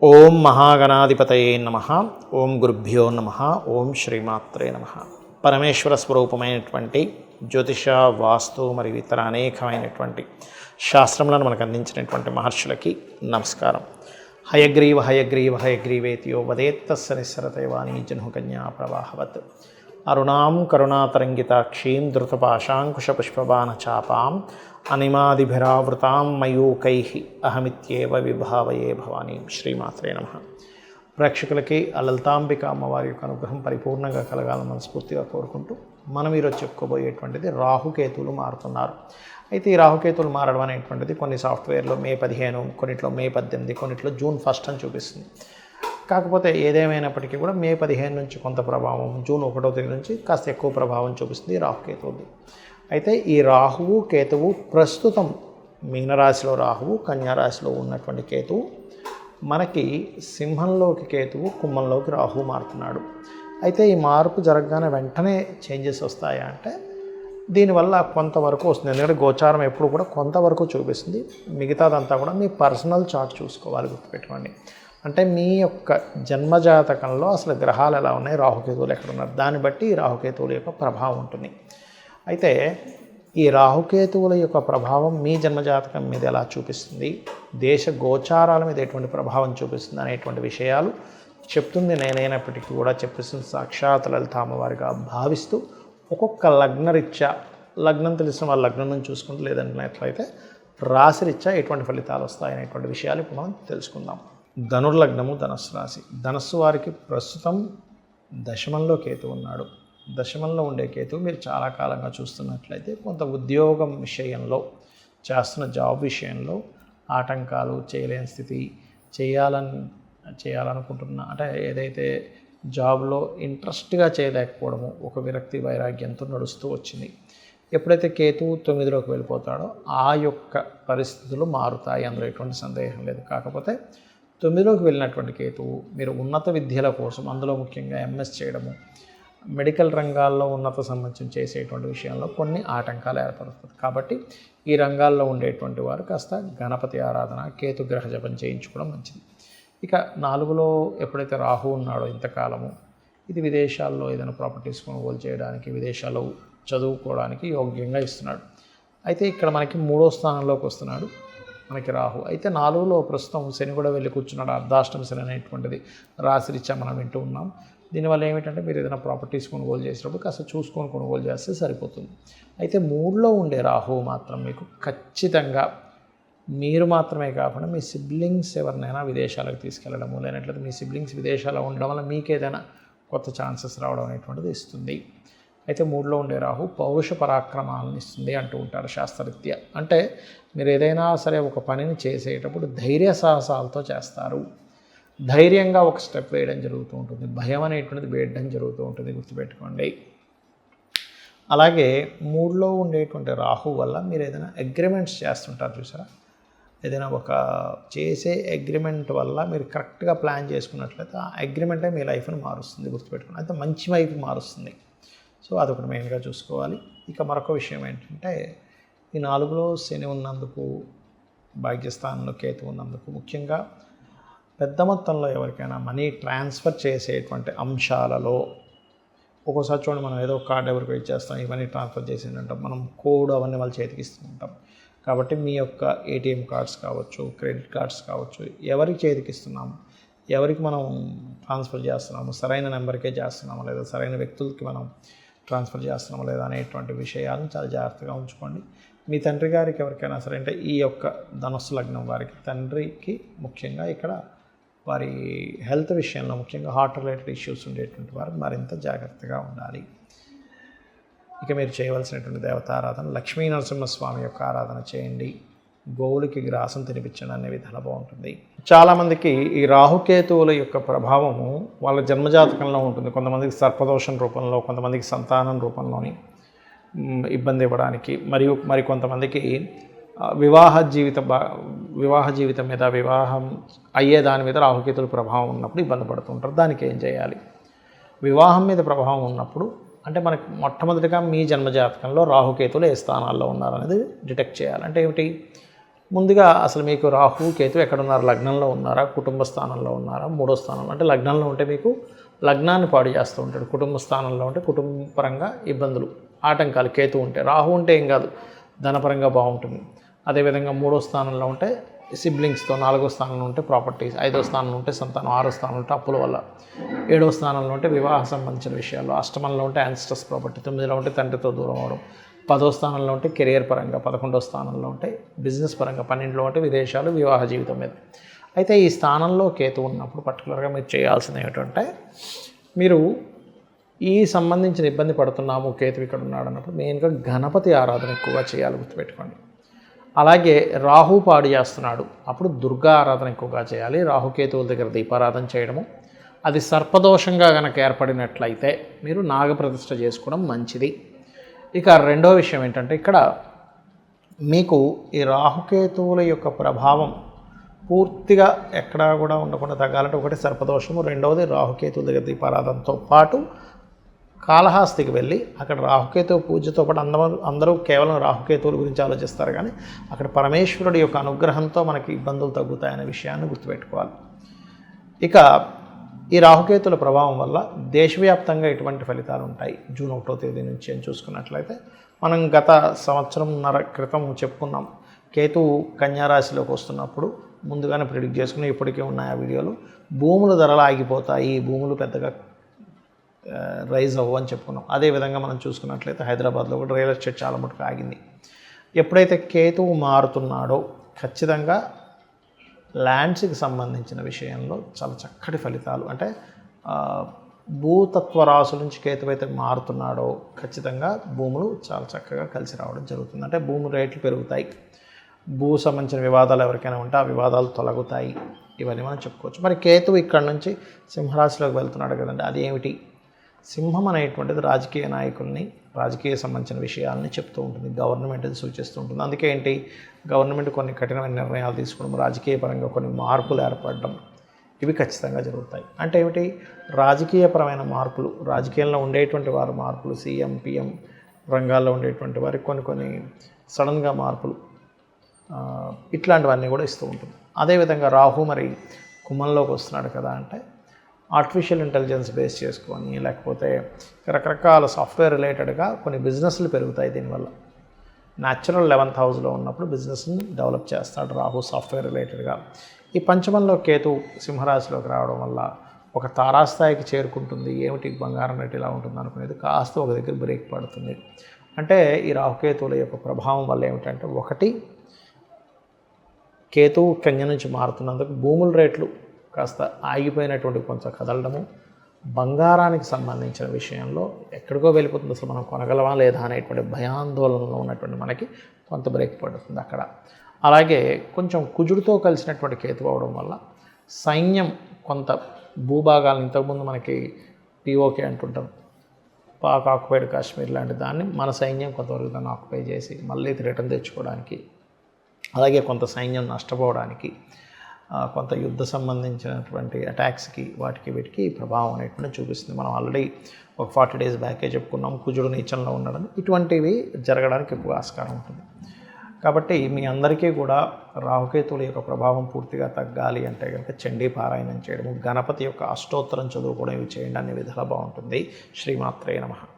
ఓం మహాగణాధిపతయే నమః. ఓం గురుభ్యో నమః. ఓం శ్రీమాత్రే నమః. పరమేశ్వర స్వరూపమైనటువంటి జ్యోతిష, వాస్తు మరియు ఇతర అనేకమైనటువంటి శాస్త్రములను మనకు అందించినటువంటి మహర్షులకి నమస్కారం. హయగ్రీవ హయగ్రీవ హయగ్రీవేతియో వదేత్తస్య నిస్సరతైవాణీ జన్హుకన్యా ప్రవాహవత్ అరుణాం కరుణాతరంగితాక్షీం ధృతపాశాంకుశపుష్పబాణచాపాం అనిమాదిభిరావృతాం మయూకైః అహమిత్యేవ విభావయే భవానీం. శ్రీమాత్రే నమః. ప్రేక్షకులకి ఆ లలితాంబిక అమ్మవారి యొక్క అనుగ్రహం పరిపూర్ణంగా కలగాలని మనస్ఫూర్తిగా కోరుకుంటూ మనం ఈరోజు చెప్పుకోబోయేటువంటిది రాహుకేతువులు మారుతున్నారు. అయితే ఈ రాహుకేతువులు మారడం అనేటువంటిది కొన్ని సాఫ్ట్వేర్లో మే 15, కొన్నిట్లో మే 18, కొన్నిట్లో జూన్ 1 అని చూపిస్తుంది. కాకపోతే ఏదేమైనప్పటికీ కూడా మే 15 నుంచి కొంత ప్రభావం, జూన్ 1వ తేదీ నుంచి కాస్త ఎక్కువ ప్రభావం చూపిస్తుంది రాహుకేతువుది. అయితే ఈ రాహువు కేతువు ప్రస్తుతం మీనరాశిలో రాహువు, కన్యారాశిలో ఉన్నటువంటి కేతువు మనకి సింహంలోకి కేతువు, కుంభంలోకి రాహువు మారుతున్నాడు. అయితే ఈ మార్పు జరగగానే వెంటనే చేంజెస్ వస్తాయా అంటే దీనివల్ల కొంతవరకు వస్తుంది. ఎందుకంటే గోచారం ఎప్పుడు కూడా కొంతవరకు చూపిస్తుంది. మిగతాదంతా కూడా మీ పర్సనల్ చార్ట్ చూసుకోవాలి, గుర్తుపెట్టుకోండి. అంటే మీ యొక్క జన్మజాతకంలో అసలు గ్రహాలు ఎలా ఉన్నాయి, రాహుకేతువులు ఎక్కడున్నారు, దాన్ని బట్టి ఈ రాహుకేతువుల యొక్క ప్రభావం ఉంటుంది. అయితే ఈ రాహుకేతువుల యొక్క ప్రభావం మీ జన్మజాతకం మీద ఎలా చూపిస్తుంది, దేశ గోచారాల మీద ఎటువంటి ప్రభావం చూపిస్తుంది అనేటువంటి విషయాలు చెప్తుంది నేనైనప్పటికీ కూడా చెప్పేస్తుంది సాక్షాత్ లలిత అమ్మవారిగా భావిస్తూ ఒక్కొక్క లగ్నరీత్యా, లగ్నం తెలిసిన వాళ్ళ లగ్నం నుంచి చూసుకుంటూ లేదన్నట్లయితే రాశిరీత్యా ఎటువంటి ఫలితాలు వస్తాయనేటువంటి విషయాలు ఇప్పుడు మనం తెలుసుకుందాం. ధనుర్లగ్నము, ధనస్సు రాశి. ధనస్సు వారికి ప్రస్తుతం దశమంలో కేతు ఉన్నాడు. దశమంలో ఉండే కేతువు మీరు చాలా కాలంగా చూస్తున్నట్లయితే కొంత ఉద్యోగం విషయంలో, చేస్తున్న జాబ్ విషయంలో ఆటంకాలు, చేయలేని స్థితి, చేయాలనుకుంటున్న అంటే ఏదైతే జాబ్లో ఇంట్రెస్ట్గా చేయలేకపోవడము, ఒక విరక్తి వైరాగ్యంతో నడుస్తూ వచ్చింది. ఎప్పుడైతే కేతువు 9లోకి వెళ్ళిపోతాడో ఆ యొక్క పరిస్థితులు మారుతాయి, అందులో ఎటువంటి సందేహం లేదు. కాకపోతే 9లోకి వెళ్ళినటువంటి కేతువు మీరు ఉన్నత విద్యల కోసం, అందులో ముఖ్యంగా ఎంఎస్ చేయడము, మెడికల్ రంగాల్లో ఉన్నత సంబంధం చేసేటువంటి విషయంలో కొన్ని ఆటంకాలు ఏర్పడుతుంది. కాబట్టి ఈ రంగాల్లో ఉండేటువంటి వారు కాస్త గణపతి ఆరాధన, కేతు గ్రహ జపం చేయించుకోవడం మంచిది. ఇక 4లో ఎప్పుడైతే రాహు ఉన్నాడో ఇంతకాలము, ఇది విదేశాల్లో ఏదైనా ప్రాపర్టీస్ కొనుగోలు చేయడానికి, విదేశాల్లో చదువుకోవడానికి యోగ్యంగా ఇస్తున్నాడు. అయితే ఇక్కడ మనకి 3వ స్థానంలోకి వస్తున్నాడు మనకి రాహు. అయితే 4లో ప్రస్తుతం శని కూడా వెళ్ళి కూర్చున్నాడు. అర్ధాష్టమ శని అనేటువంటిది రాశిరీత్యా మనం వింటూ ఉన్నాం. దీనివల్ల ఏమిటంటే మీరు ఏదైనా ప్రాపర్టీస్ కొనుగోలు చేసేటప్పుడు కాస్త చూసుకొని కొనుగోలు చేస్తే సరిపోతుంది. అయితే 3లో ఉండే రాహువు మాత్రం మీకు ఖచ్చితంగా మీరు మాత్రమే కాకుండా మీ సిబ్లింగ్స్ ఎవరినైనా విదేశాలకు తీసుకెళ్ళడము, లేనట్లయితే మీ సిబ్లింగ్స్ విదేశాల్లో ఉండడం వల్ల మీకు ఏదైనా కొత్త ఛాన్సెస్ రావడం అనేటువంటిది ఇస్తుంది. అయితే 3లో ఉండే రాహు పౌరుష పరాక్రమాలను ఇస్తుంది అంటూ ఉంటారు శాస్త్రరీత్యా. అంటే మీరు ఏదైనా సరే ఒక పనిని చేసేటప్పుడు ధైర్య సాహసాలతో చేస్తారు. ధైర్యంగా ఒక స్టెప్ వేయడం జరుగుతూ ఉంటుంది. భయం అనేటువంటిది వేయడం జరుగుతూ ఉంటుంది, గుర్తుపెట్టుకోండి. అలాగే 3లో ఉండేటువంటి రాహు వల్ల మీరు ఏదైనా అగ్రిమెంట్స్ చేస్తుంటారు చూసారా, ఏదైనా ఒక చేసే అగ్రిమెంట్ వల్ల మీరు కరెక్ట్గా ప్లాన్ చేసుకున్నట్లయితే ఆ అగ్రిమెంటే మీ లైఫ్ని మారుస్తుంది, గుర్తుపెట్టుకోండి. అయితే మంచి వైపు మారుస్తుంది. సో అదొకటి మెయిన్గా చూసుకోవాలి. ఇక మరొక విషయం ఏంటంటే ఈ 4లో శని ఉన్నందుకు, భాగ్యస్థానంలో కేతు ఉన్నందుకు ముఖ్యంగా పెద్ద మొత్తంలో ఎవరికైనా మనీ ట్రాన్స్ఫర్ చేసేటువంటి అంశాలలో ఒక్కోసారి చూడండి, మనం ఏదో కార్డు ఎవరికి ఇచ్చేస్తాం, ఇవన్నీ ట్రాన్స్ఫర్ చేసేదంటాం, మనం కోడ్ అవన్నీ వాళ్ళ చేతికి ఇస్తూ ఉంటాం. కాబట్టి మీ యొక్క ఏటీఎం కార్డ్స్ కావచ్చు, క్రెడిట్ కార్డ్స్ కావచ్చు, ఎవరికి చేతికి ఇస్తున్నాము, ఎవరికి మనం ట్రాన్స్ఫర్ చేస్తున్నాము, సరైన నెంబర్కే చేస్తున్నాము లేదా సరైన వ్యక్తులకి మనం ట్రాన్స్ఫర్ చేస్తున్నాము లేదా అనేటువంటి విషయాలను చాలా జాగ్రత్తగా ఉంచుకోండి. మీ తండ్రి గారికి ఎవరికైనా సరే, అంటే ఈ యొక్క ధనుస్సు లగ్నం వారికి తండ్రికి ముఖ్యంగా ఇక్కడ వారి హెల్త్ విషయంలో, ముఖ్యంగా హార్ట్ రిలేటెడ్ ఇష్యూస్ ఉండేటువంటి వారు మరింత జాగ్రత్తగా ఉండాలి. ఇక మీరు చేయవలసినటువంటి దేవతారాధన లక్ష్మీ నరసింహస్వామి యొక్క ఆరాధన చేయండి. గోవులకి గ్రాసం తినిపించండి, అనే విధాలు బాగుంటుంది. చాలామందికి ఈ రాహుకేతువుల యొక్క ప్రభావము వాళ్ళ జన్మజాతకంలో ఉంటుంది. కొంతమందికి సర్పదోషం రూపంలో, కొంతమందికి సంతానం రూపంలోని ఇబ్బంది ఇవ్వడానికి, మరియు కొంతమందికి వివాహ జీవితం మీద, వివాహం అయ్యే దాని మీద రాహుకేతుల ప్రభావం ఉన్నప్పుడు ఇబ్బంది పడుతుంటారు. దానికి ఏం చేయాలి? వివాహం మీద ప్రభావం ఉన్నప్పుడు అంటే మనకి మొట్టమొదటిగా మీ జన్మజాతకంలో రాహుకేతులు ఏ స్థానాల్లో ఉన్నారనేది డిటెక్ట్ చేయాలి. అంటే ఏమిటి, ముందుగా అసలు మీకు రాహు కేతు ఎక్కడున్నారు, లగ్నంలో ఉన్నారా, కుటుంబ స్థానంలో ఉన్నారా, మూడో స్థానంలో. అంటే లగ్నంలో ఉంటే మీకు లగ్నాన్ని పాడు చేస్తూ ఉంటాడు, కుటుంబ స్థానంలో ఉంటే కుటుంబపరంగా ఇబ్బందులు ఆటంకాలు. కేతు ఉంటే, రాహు ఉంటే ఏం కాదు, ధనపరంగా బాగుంటుంది. అదేవిధంగా మూడో స్థానంలో ఉంటే సిబ్లింగ్స్తో, నాలుగో స్థానంలో ఉంటే ప్రాపర్టీస్, ఐదో స్థానంలో ఉంటే సంతానం, ఆరో స్థానంలో ఉంటే అప్పుల వల్ల, ఏడో స్థానంలో ఉంటే వివాహ సంబంధించిన విషయాలు, అష్టమంలో ఉంటే యాన్స్టర్స్ ప్రాపర్టీ, తొమ్మిదిలో ఉంటే తండ్రితో దూరం అవడం, పదో స్థానంలో ఉంటే కెరియర్ పరంగా, 11వ స్థానంలో ఉంటే బిజినెస్ పరంగా, 12లో ఉంటే విదేశాలు, వివాహ జీవితం మీద. అయితే ఈ స్థానంలో కేతు ఉన్నప్పుడు పర్టికులర్గా మీరు చేయాల్సింది ఏమిటంటే, మీరు ఈ సంబంధించిన ఇబ్బంది పడుతున్నాము, కేతు ఇక్కడ ఉన్నాడు అన్నప్పుడు మెయిన్గా గణపతి ఆరాధన ఎక్కువగా చేయాలి, గుర్తుపెట్టుకోండి. అలాగే రాహు పాడు చేస్తున్నాడు, అప్పుడు దుర్గా ఆరాధన ఎక్కువగా చేయాలి. రాహుకేతువుల దగ్గర దీపారాధన చేయడము, అది సర్పదోషంగా కనుక ఏర్పడినట్లయితే మీరు నాగప్రతిష్ఠ చేసుకోవడం మంచిది. ఇక రెండో విషయం ఏంటంటే, ఇక్కడ మీకు ఈ రాహుకేతువుల యొక్క ప్రభావం పూర్తిగా ఎక్కడా కూడా ఉండకుండా తగ్గాలంటే, ఒకటి సర్పదోషము, రెండవది రాహుకేతువుల దగ్గర దీపారాధనతో పాటు కాళహస్తికి వెళ్ళి అక్కడ రాహుకేతువు పూజతో పాటు అందరూ కేవలం రాహుకేతువుల గురించి ఆలోచిస్తారు, కానీ అక్కడ పరమేశ్వరుడి యొక్క అనుగ్రహంతో మనకి ఇబ్బందులు తగ్గుతాయనే విషయాన్ని గుర్తుపెట్టుకోవాలి. ఇక ఈ రాహుకేతుల ప్రభావం వల్ల దేశవ్యాప్తంగా ఎటువంటి ఫలితాలు ఉంటాయి జూన్ 1వ తేదీ నుంచి అని చూసుకున్నట్లయితే, మనం గత సంవత్సరంన్నర క్రితం చెప్పుకున్నాం, కేతువు కన్యారాశిలోకి వస్తున్నప్పుడు ముందుగానే ప్రిడిక్ట్ చేసుకుని, ఇప్పటికే ఉన్నాయి ఆ వీడియోలు. భూముల ధరలు ఆగిపోతాయి, భూములు పెద్దగా రైజ్ అవ్వు అని చెప్పుకున్నాం. అదేవిధంగా మనం చూసుకున్నట్లయితే హైదరాబాద్లో కూడా రియల్ ఎస్టేట్ చాలా మటుకు ఆగింది. ఎప్పుడైతే కేతువు మారుతున్నాడో ఖచ్చితంగా ల్యాండ్స్కి సంబంధించిన విషయంలో చాలా చక్కటి ఫలితాలు, అంటే భూతత్వ రాశుల నుంచి కేతువు అయితే మారుతున్నాడో ఖచ్చితంగా భూములు చాలా చక్కగా కలిసి రావడం జరుగుతుంది. అంటే భూమి రేట్లు పెరుగుతాయి, భూ సంబంధించిన వివాదాలు ఎవరికైనా ఉంటే ఆ వివాదాలు తొలగుతాయి, ఇవన్నీ మనం చెప్పుకోవచ్చు. మరి కేతువు ఇక్కడ నుంచి సింహరాశిలోకి వెళ్తున్నాడు కదండి, అది ఏమిటి? సింహం అనేటువంటిది రాజకీయ నాయకుల్ని, రాజకీయ సంబంధించిన విషయాలని చెప్తూ ఉంటుంది, గవర్నమెంట్ని సూచిస్తూ ఉంటుంది. అందుకే ఏంటి, గవర్నమెంట్ కొన్ని కఠినమైన నిర్ణయాలు తీసుకోవడం, రాజకీయ పరంగా కొన్ని మార్పులు ఏర్పడడం, ఇవి ఖచ్చితంగా జరుగుతాయి. అంటే ఏమిటి, రాజకీయపరమైన మార్పులు, రాజకీయంలో ఉండేటువంటి వారు మార్పులు, సీఎం పిఎం రంగాల్లో ఉండేటువంటి వారికి కొన్ని సడన్గా మార్పులు, ఇట్లాంటివన్నీ కూడా ఇస్తూ ఉంటుంది. అదేవిధంగా రాహు మరి కుంభంలోకి వస్తున్నాడు కదా, అంటే ఆర్టిఫిషియల్ ఇంటెలిజెన్స్ బేస్ చేసుకొని, లేకపోతే రకరకాల సాఫ్ట్వేర్ రిలేటెడ్గా కొన్ని బిజినెస్లు పెరుగుతాయి దీనివల్ల. న్యాచురల్ 11th హౌస్లో ఉన్నప్పుడు బిజినెస్ని డెవలప్ చేస్తాడు రాహు సాఫ్ట్వేర్ రిలేటెడ్గా. ఈ పంచమంలో కేతు సింహరాశిలోకి రావడం వల్ల ఒక తారాస్థాయికి చేరుకుంటుంది. ఏమిటి బంగారం రేటు ఇలా ఉంటుంది అనుకునేది కాస్త ఒక దగ్గర బ్రేక్ పడుతుంది. అంటే ఈ రాహుకేతువుల యొక్క ప్రభావం వల్ల ఏమిటంటే, ఒకటి కేతువు కన్య నుంచి మారుతున్నందుకు భూముల రేట్లు కాస్త ఆగిపోయినటువంటి కొంచెం కదలడము, బంగారానికి సంబంధించిన విషయంలో ఎక్కడికో వెళ్ళిపోతుంది, అసలు మనం కొనగలమా లేదా అనేటువంటి భయాందోళనలో ఉన్నటువంటి మనకి కొంత బ్రేక్ పడుతుంది అక్కడ. అలాగే కొంచెం కుజుడితో కలిసినటువంటి కేతు అవడం వల్ల సైన్యం కొంత భూభాగాలను, ఇంతకుముందు మనకి పిఓకే అంటుంటాం, పాక్ ఆక్యుపైడ్ కాశ్మీర్ లాంటి దాన్ని మన సైన్యం కొంతవరకు దాన్ని ఆక్యుపై చేసి మళ్ళీ రిటర్న్ తెచ్చుకోవడానికి, అలాగే కొంత సైన్యం నష్టపోవడానికి, కొంత యుద్ధ సంబంధించినటువంటి అటాక్స్కి వాటికి వీటికి ప్రభావం అనేటువంటి చూపిస్తుంది. మనం ఆల్రెడీ ఒక 40 days బ్యాకే చెప్పుకున్నాం, కుజుడు నీచంలో ఉండడం, ఇటువంటివి జరగడానికి ఎక్కువ ఆస్కారం ఉంటుంది. కాబట్టి మీ అందరికీ కూడా రాహుకేతువుల యొక్క ప్రభావం పూర్తిగా తగ్గాలి అంటే కనుక చండీ పారాయణం చేయడము, గణపతి యొక్క అష్టోత్తరం చదువుకోవడం, ఇవి చేయండి, అన్ని విధాలా బాగుంటుంది. శ్రీమాత్రే నమః.